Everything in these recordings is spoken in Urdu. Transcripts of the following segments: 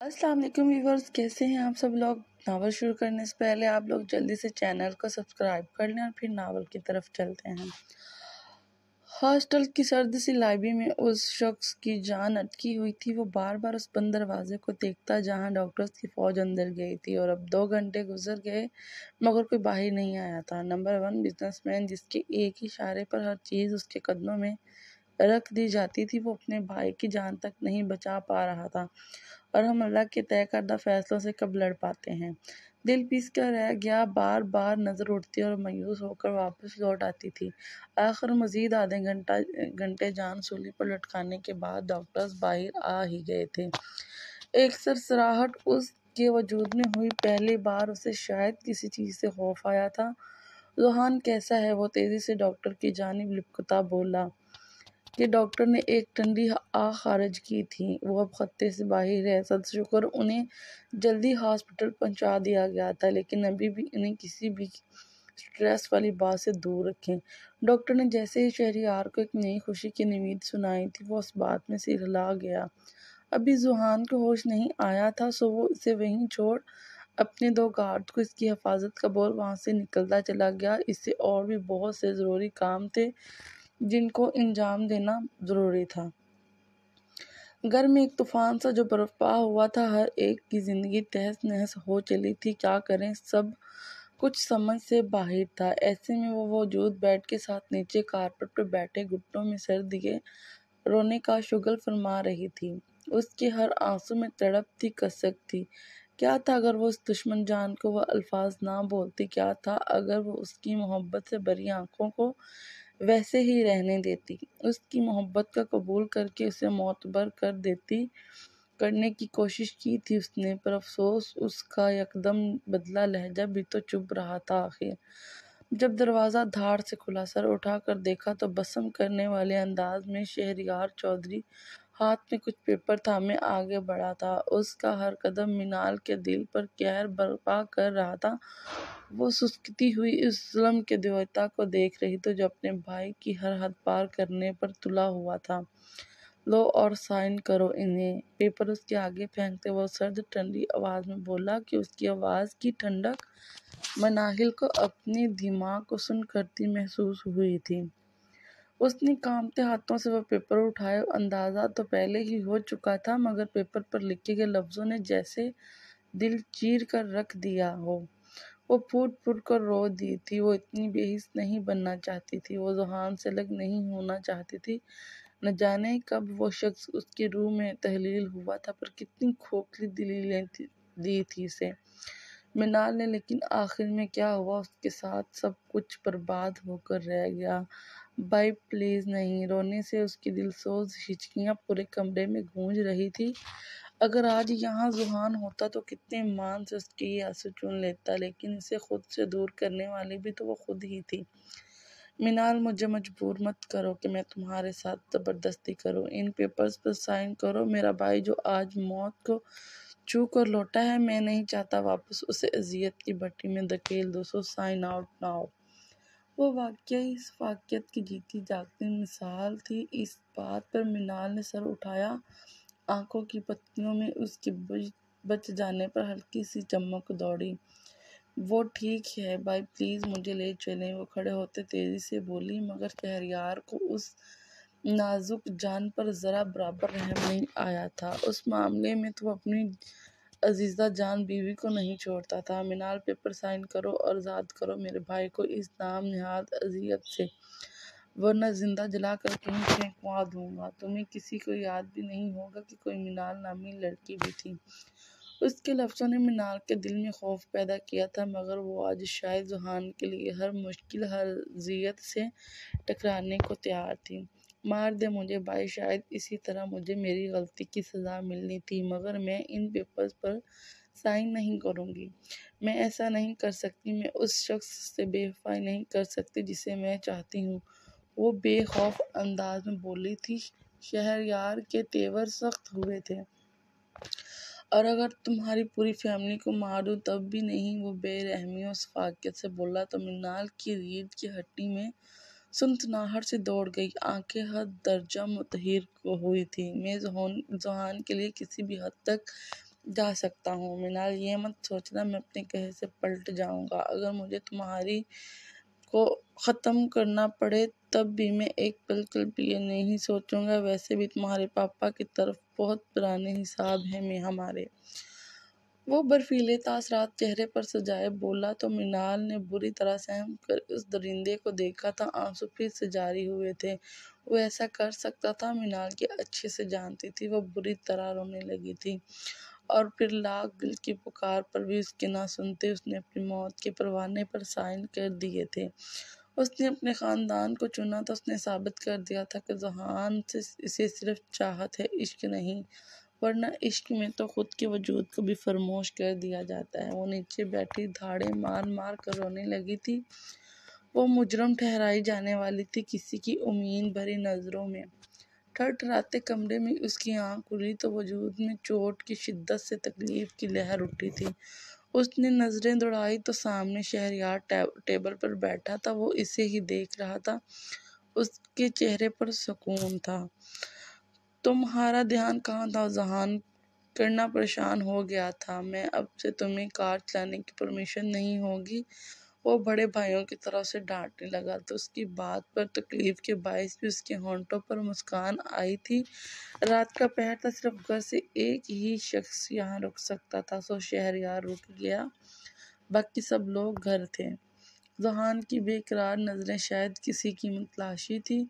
السلام علیکم ویورز، کیسے ہیں آپ سب لوگ؟ ناول شروع کرنے سے پہلے آپ لوگ جلدی سے چینل کو سبسکرائب کر لیں اور پھر ناول کی طرف چلتے ہیں۔ ہاسٹل کی سرد سی لائبریری میں اس شخص کی جان اٹکی ہوئی تھی۔ وہ بار بار اس بند دروازے کو دیکھتا جہاں ڈاکٹرز کی فوج اندر گئی تھی، اور اب 2 گھنٹے گزر گئے مگر کوئی باہر نہیں آیا تھا۔ نمبر 1 بزنس مین، جس کے ایک ہی اشارے پر ہر چیز اس کے قدموں میں رکھ دی جاتی تھی، وہ اپنے بھائی کی جان تک نہیں بچا پا رہا تھا، اور ہم اللہ کے طے کردہ فیصلوں سے کب لڑ پاتے ہیں۔ دل پیس کر رہ گیا، بار بار نظر اٹھتی اور مایوس ہو کر واپس لوٹ آتی تھی۔ آخر مزید آدھے گھنٹے جان سولی پر لٹکانے کے بعد ڈاکٹرز باہر آ ہی گئے تھے۔ ایک سرسراہٹ اس کے وجود میں ہوئی۔ پہلی بار اسے شاید کسی چیز سے خوف آیا تھا۔ ذوحان کیسا ہے؟ وہ تیزی سے ڈاکٹر کی جانب لپکتا بولا کہ ڈاکٹر نے ایک ٹھنڈی آہ خارج کی تھی۔ وہ اب خطے سے باہر ہے، صد شکر انہیں جلدی ہاسپٹل پہنچا دیا گیا تھا، لیکن ابھی بھی انہیں کسی بھی سٹریس والی بات سے دور رکھیں۔ ڈاکٹر نے جیسے ہی شہریار کو ایک نئی خوشی کی نوید سنائی تھی، وہ اس بات میں سے ہلا گیا۔ ابھی ذوحان کو ہوش نہیں آیا تھا، سو وہ اسے وہیں چھوڑ اپنے 2 گارڈ کو اس کی حفاظت کا بول وہاں سے نکلتا چلا گیا۔ اسے اور بھی بہت سے ضروری کام تھے جن کو انجام دینا ضروری تھا۔ گھر میں ایک طوفان سا جو برپا ہوا تھا، ہر ایک کی زندگی تہس نہس ہو چلی تھی۔ کیا کریں، سب کچھ سمجھ سے باہر تھا۔ ایسے میں وہ وجود بیڈ کے ساتھ نیچے کارپٹ پر بیٹھے گھٹنوں میں سر دیے رونے کا شغل فرما رہی تھی۔ اس کے ہر آنسو میں تڑپ تھی، کسک تھی۔ کیا تھا اگر وہ اس دشمن جان کو وہ الفاظ نہ بولتی؟ کیا تھا اگر وہ اس کی محبت سے بھری آنکھوں کو ویسے ہی رہنے دیتی؟ اس کی محبت کا قبول کر کے اسے معتبر کر دیتی۔ کرنے کی کوشش کی تھی اس نے، پر افسوس اس کا یکدم بدلا لہجہ بھی تو چبھ رہا تھا۔ آخر جب دروازہ دھاڑ سے کھلا، سر اٹھا کر دیکھا تو بسم کرنے والے انداز میں شہریار چودھری ہاتھ میں کچھ پیپر تھامے آگے بڑھا تھا۔ اس کا ہر قدم منال کے دل پر قہر برپا کر رہا تھا۔ وہ سسکتی ہوئی اس ظلم کے دیوتا کو دیکھ رہی تھی جو اپنے بھائی کی ہر حد پار کرنے پر تلا ہوا تھا۔ لو اور سائن کرو انہیں۔ پیپر اس کے آگے پھینکتے وہ سرد ٹھنڈی آواز میں بولا کہ اس کی آواز کی ٹھنڈک منال کو اپنے دماغ کو سن کرتی محسوس ہوئی تھی۔ اس نے کانپتے ہاتھوں سے وہ پیپر اٹھائے۔ اندازہ تو پہلے ہی ہو چکا تھا، مگر پیپر پر لکھے گئے لفظوں نے جیسے دل چیر کر رکھ دیا ہو۔ وہ پھوٹ پھوٹ کر رو دی تھی۔ وہ اتنی بے حس نہیں بننا چاہتی تھی، وہ ذوحان سے الگ نہیں ہونا چاہتی تھی۔ نہ جانے کب وہ شخص اس کی روح میں تحلیل ہوا تھا، پر کتنی کھوکھلی دلیلیں دی تھی اسے منال نے۔ لیکن آخر میں کیا ہوا؟ اس کے ساتھ سب کچھ برباد ہو کر رہ گیا۔ بھائی پلیز نہیں۔ رونے سے اس کی دلسوز ہچکیاں پورے کمرے میں گونج رہی تھی۔ اگر آج یہاں ذوحان ہوتا تو کتنے ایمان سے اس کے یہ آنسو چون لیتا، لیکن اسے خود سے دور کرنے والی بھی تو وہ خود ہی تھی۔ منال، مجھے مجبور مت کرو کہ میں تمہارے ساتھ زبردستی کروں۔ ان پیپرز پر سائن کرو۔ میرا بھائی جو آج موت کو چھو کر لوٹا ہے، میں نہیں چاہتا واپس اسے اذیت کی بھٹی میں دھکیل دو، سو سائن آؤٹ ناؤ۔ وہ واقعی اس واقعیت کی جیتی جاگتی مثال تھی۔ اس بات پر منال نے سر اٹھایا۔ آنکھوں کی پتیوں میں اس کے بچ جانے پر ہلکی سی چمک دوڑی۔ وہ ٹھیک ہے بھائی، پلیز مجھے لے چلیں۔ وہ کھڑے ہوتے تیزی سے بولی، مگر شہریار کو اس نازک جان پر ذرا برابر رحم نہیں آیا تھا۔ اس معاملے میں تو وہ اپنی عزیزہ جان بیوی کو نہیں چھوڑتا تھا۔ منال، پیپر سائن کرو اور آزاد کرو میرے بھائی کو اس نام نہاد اذیت سے، ورنہ زندہ جلا کر کہیں پھینکوا دوں گا۔ تمہیں کسی کو یاد بھی نہیں ہوگا کہ کوئی منال نامی لڑکی بھی تھی۔ اس کے لفظوں نے منال کے دل میں خوف پیدا کیا تھا، مگر وہ آج شاید ذوحان کے لیے ہر مشکل، ہر اذیت سے ٹکرانے کو تیار تھی۔ مار دے مجھے بھائی، شاید اسی طرح مجھے میری غلطی کی سزا ملنی تھی، مگر میں ان پیپرز پر سائن نہیں کروں گی۔ میں ایسا نہیں کر سکتی۔ میں اس شخص سے بے وفائی نہیں کر سکتی جسے میں چاہتی ہوں، وہ بے خوف انداز میں بولی تھی۔ شہریار کے تیور سخت ہوئے تھے۔ اور اگر تمہاری پوری فیملی کو مار دوں تب بھی نہیں، وہ بے رحمی و شفقت سے بولا تو منال کی ریڑھ کی ہڈی میں سنسناہٹ سی دوڑ گئی۔ آنکھیں حد درجہ متحرک ہوئی تھیں۔ میں ذوحان کے لیے کسی بھی حد تک جا سکتا ہوں۔ منال یہ مت سوچنا میں اپنے کہے سے پلٹ جاؤں گا، اگر مجھے تمہاری کو ختم کرنا پڑے تب بھی میں ایک پل بھی یہ نہیں سوچوں گا، ویسے بھی تمہارے پاپا کی طرف بہت پرانے حساب ہیں ہمارے۔ وہ برفیلے تاثرات چہرے پر سجائے بولا تو منال نے بری طرح سہم کر اس درندے کو دیکھا تھا، آنسو پھر سے جاری ہوئے تھے۔ وہ ایسا کر سکتا تھا، منال کی اچھے سے جانتی تھی۔ وہ بری طرح رونے لگی تھی اور پھر لاکھ دل کی پکار پر بھی اس کے نہ سنتے اس نے اپنی موت کے پروانے پر سائن کر دیے تھے۔ اس نے اپنے خاندان کو چنا تھا، اس نے ثابت کر دیا تھا کہ ذوحان سے اسے صرف چاہت ہے، عشق نہیں، ورنہ عشق میں تو خود کے وجود کو بھی فراموش کر دیا جاتا ہے۔ وہ نیچے بیٹھی دھاڑے مار مار کر رونے لگی تھی۔ وہ مجرم ٹھہرائی جانے والی تھی کسی کی امید بھری نظروں میں۔ تھرتھراتے کمرے میں اس کی آنکھ کھلی تو وجود میں چوٹ کی شدت سے تکلیف کی لہر اٹھی تھی۔ اس نے نظریں دوڑائی تو سامنے شہریار ٹیبل پر بیٹھا تھا، وہ اسے ہی دیکھ رہا تھا، اس کے چہرے پر سکون تھا۔ تمہارا دھیان کہاں تھا ذوحان؟ کرنا پریشان ہو گیا تھا میں، اب سے تمہیں کار چلانے کی پرمیشن نہیں ہوگی۔ وہ بڑے بھائیوں کی طرح اسے ڈانٹنے لگا تو اس کی بات پر تکلیف کے باعث بھی اس کے ہونٹوں پر مسکان آئی تھی۔ رات کا پہر تھا، صرف گھر سے ایک ہی شخص یہاں رک سکتا تھا، سو شہریار رک گیا، باقی سب لوگ گھر تھے۔ ذوحان کی بے قرار نظریں شاید کسی کی متلاشی تھی،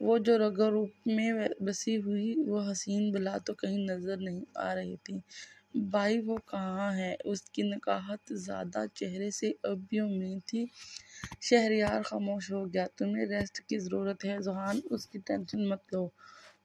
وہ جو رگو روپ میں بسی ہوئی وہ حسین بلا تو کہیں نظر نہیں آ رہی تھی۔ بھائی وہ کہاں ہے؟ اس کی نکاحت زادہ چہرے سے اب بھی امید تھی۔ شہریار خاموش ہو گیا۔ تمہیں ریسٹ کی ضرورت ہے ذوحان، اس کی ٹینشن مت لو،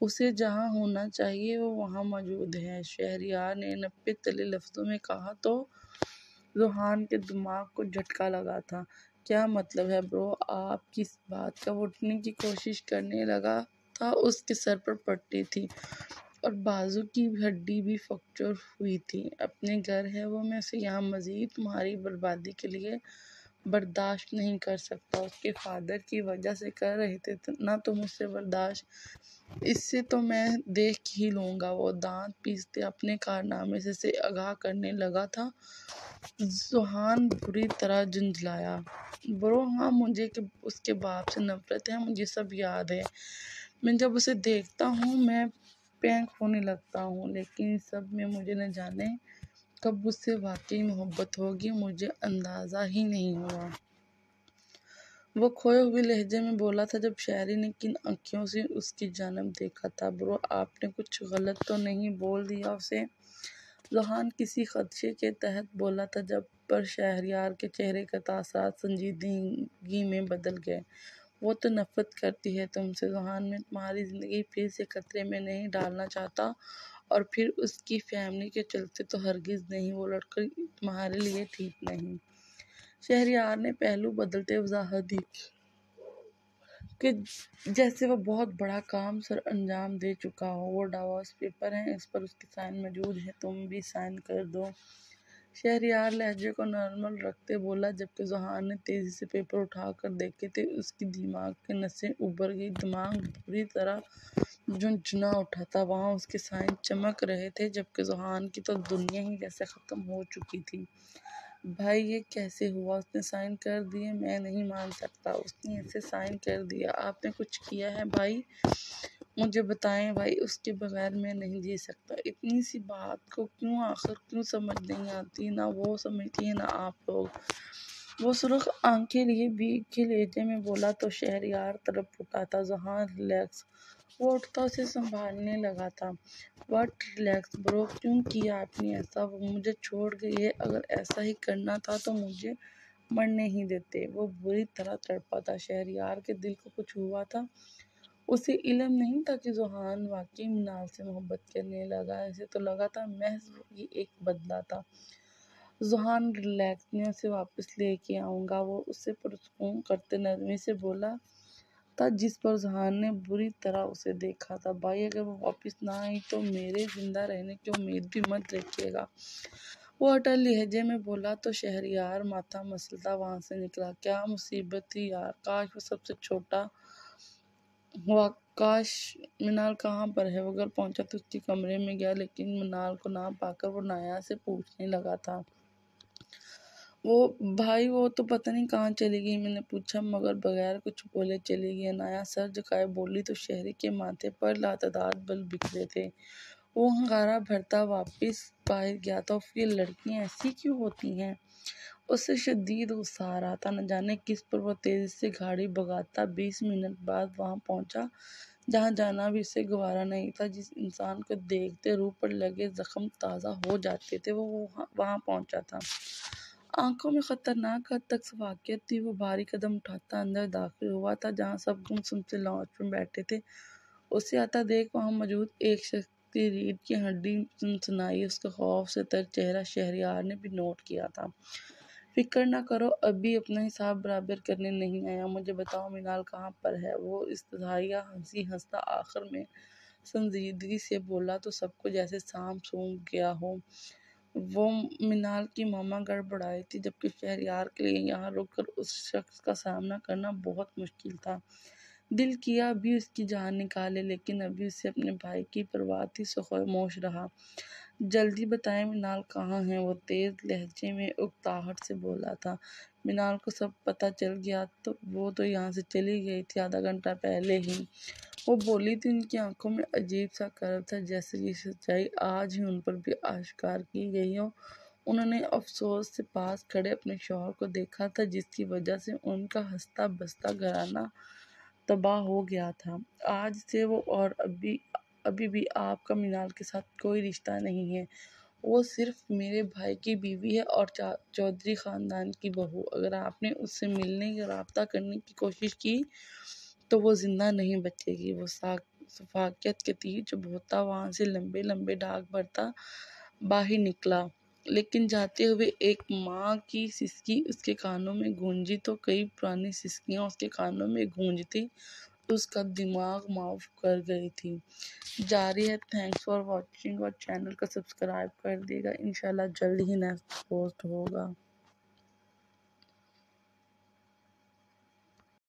اسے جہاں ہونا چاہیے وہ وہاں موجود ہے، شہریار نے نپے تلے لفظوں میں کہا تو ذوحان کے دماغ کو جھٹکا لگا تھا۔ کیا مطلب ہے برو آپ کی اس بات کا؟ وہ اٹھنے کی کوشش کرنے لگا تھا، اس کے سر پر پٹی تھی اور بازو کی ہڈی بھی فریکچر ہوئی تھی۔ اپنے گھر ہے وہ، میں اسے یہاں مزید تمہاری بربادی کے لیے برداشت نہیں کر سکتا۔ اس کے فادر کی وجہ سے کر رہے تھے نہ تم اس سے برداشت، اس سے تو میں دیکھ ہی لوں گا۔ وہ دانت پیستے اپنے کارنامے سے اسے آگاہ کرنے لگا تھا۔ ذوحان بری طرح جھنجھلایا۔ برو ہاں، مجھے اس کے باپ سے نفرت ہے، مجھے سب یاد ہے، میں جب اسے دیکھتا ہوں میں پینک ہونے لگتا ہوں، لیکن اس سب میں مجھے نہ جانے کب اس سے واقعی محبت ہوگی، مجھے اندازہ ہی نہیں ہوا۔ وہ کھوئے ہوئے لہجے میں بولا تھا جب شہری نے کن آنکھوں سے اس کی جانب دیکھا تھا۔ برو آپ نے کچھ غلط تو نہیں بول دیا اسے؟ ذوحان کسی خدشے کے تحت بولا تھا، جب پر شہریار کے چہرے کے تاثرات سنجیدگی میں بدل گئے۔ وہ تو نفرت کرتی ہے تم سے ذوحان، میں تمہاری زندگی پھر سے خطرے میں نہیں ڈالنا چاہتا، اور پھر اس کی فیملی کے چلتے تو ہرگز نہیں، وہ لڑکا تمہارے لیے ٹھیک نہیں۔ شہریار نے پہلو بدلتے وضاحت دی کہ جیسے وہ بہت بڑا کام سر انجام دے چکا ہو۔ وہ ڈائیورس پیپر ہیں، اس پر اس کے سائن موجود ہیں، تم بھی سائن کر دو۔ شہریار لہجے کو نارمل رکھتے بولا، جبکہ ذوحان نے تیزی سے پیپر اٹھا کر دیکھے تھے، اس کی دماغ کی نسیں ابھر گئی، دماغ بری طرح جھنجھنا اٹھا تھا، وہاں اس کے سائن چمک رہے تھے، جبکہ ذوحان کی تو دنیا ہی جیسے ختم ہو چکی تھی۔ بھائی یہ کیسے ہوا؟ اس نے سائن کر دیے؟ میں نہیں مان سکتا، اس نے ایسے سائن کر دیا؟ آپ نے کچھ کیا ہے بھائی؟ مجھے بتائیں بھائی، اس کے بغیر میں نہیں جی سکتا۔ اتنی سی بات کو آخر کیوں سمجھ نہیں آتی؟ نہ وہ سمجھتی ہے نہ آپ لوگ۔ وہ سرخ آنکھیں لیے بھیگ کے لہجے میں بولا تو شہریار طرف اٹھا تھا۔ ذوحان ریلیکس۔ وہ اٹھتا اسے سنبھالنے لگا تھا۔ واٹ ریلیکس برو، کیوں کیا آپ نے ایسا؟ وہ مجھے چھوڑ گئی ہے، اگر ایسا ہی کرنا تھا تو مجھے مرنے ہی دیتے۔ وہ بری طرح تڑپا تھا، شہریار کے دل کو کچھ ہوا تھا، اسے علم نہیں تھا کہ ذوحان واقعی منال سے محبت کرنے لگا، اسے تو لگا تھا محض یہ ایک بدلہ تھا۔ ذوحان ریلیکس، میں اسے واپس لے کے آؤں گا، وہ اسے پرسکون کرتے نرمی سے بولا تھا، جس پر ذوحان نے بری طرح اسے دیکھا تھا۔ بھائی اگر وہ واپس نہ آئی تو میرے زندہ رہنے کی امید بھی مت رکھیے گا، وہ اٹل لہجے میں بولا تو شہریار ماتھا مسلتا وہاں سے نکلا۔ کیا مصیبت تھی یار، کاش وہ سب سے چھوٹا ہوا کاش منال کہاں پر ہے۔ وہ گھر پہنچا تو اس کے کمرے میں گیا، لیکن منال کو نہ پا کر وہ نایا سے پوچھنے لگا تھا، وہ تو پتہ نہیں کہاں چلی گئی۔ میں نے پوچھا مگر بغیر کچھ بولے چلی گئی۔ نایا سر جھکائے بولی تو شہری کے ماتھے پر لاتعداد بل بکھرے تھے۔ وہ ہنگارا بھرتا واپس باہر گیا تھا۔ یہ لڑکیاں ایسی کیوں ہوتی ہیں؟ اسے شدید غصہ آ رہا تھا۔ نہ جانے کس پر وہ تیزی سے گاڑی بھگاتا 20 منٹ بعد وہاں پہنچا جہاں جانا بھی اسے گوارا نہیں تھا۔ جس انسان کو دیکھتے روح پر لگے زخم تازہ ہو جاتے تھے وہ وہاں پہنچا تھا۔ آنکھوں میں خطرناک حد تک شفافیت تھی۔ وہ بھاری قدم اٹھاتا اندر داخل ہوا تھا جہاں سب گمسم سے لاؤنج میں بیٹھے تھے۔ اسے آتا دیکھ وہاں موجود ایک شخص کی ریڑھ کی ہڈی سنسنائی۔ اس کا خوف سے تر چہرہ شہریار نے بھی نوٹ کیا تھا۔ فکر نہ کرو، ابھی اپنا حساب برابر کرنے نہیں آیا۔ مجھے بتاؤ منال کہاں پر ہے؟ وہ استدعائیہ ہنسی ہنستا آخر میں سنجیدگی سے بولا تو سب کو جیسے سانپ سونپ گیا ہو۔ وہ منال کی ماما گڑبڑائی تھی، جبکہ شہریار کے لیے یہاں رک کر اس شخص کا سامنا کرنا بہت مشکل تھا۔ دل کیا بھی اس کی جان نکالے، لیکن ابھی اسے اپنے بھائی کی پرواہ تھی سو خاموش رہا۔ جلدی بتائیں منال کہاں ہے؟ وہ تیز لہجے میں اکتاہٹ سے بولا تھا۔ منال کو سب پتہ چل گیا، وہ تو یہاں سے چلی گئی تھی آدھا گھنٹہ پہلے ہی، وہ بولی تھی۔ ان کی آنکھوں میں عجیب سا کرب تھا، جیسے یہ سچائی آج ہی ان پر بھی آشکار کی گئی ہو۔ انہوں نے افسوس سے پاس کھڑے اپنے شوہر کو دیکھا تھا، جس کی وجہ سے ان کا ہنستا بستا گھرانہ تباہ ہو گیا تھا۔ آج سے وہ اور ابھی بھی آپ کا منال کے ساتھ کوئی رشتہ نہیں ہے۔ وہ صرف میرے بھائی کی بیوی ہے اور چودھری خاندان کی بہو۔ اگر آپ نے اس سے ملنے یا رابطہ کرنے کی کوشش کی تو وہ زندہ نہیں بچے گی۔ وہ شفقت کے تیر چبھ ہوتا وہاں سے لمبے لمبے ڈاگ بھرتا باہر نکلا، لیکن جاتے ہوئے ایک ماں کی سسکی اس کے کانوں میں گونجی تو کئی پرانی سسکیاں اس کے کانوں میں گونجتی اس کا دماغ معاف کر گئی تھی۔ جاری ہے۔ تھینکس فار واچنگ، اور چینل کو سبسکرائب کر دیے گا۔ انشاءاللہ جلد ہی نیکسٹ پوسٹ ہوگا۔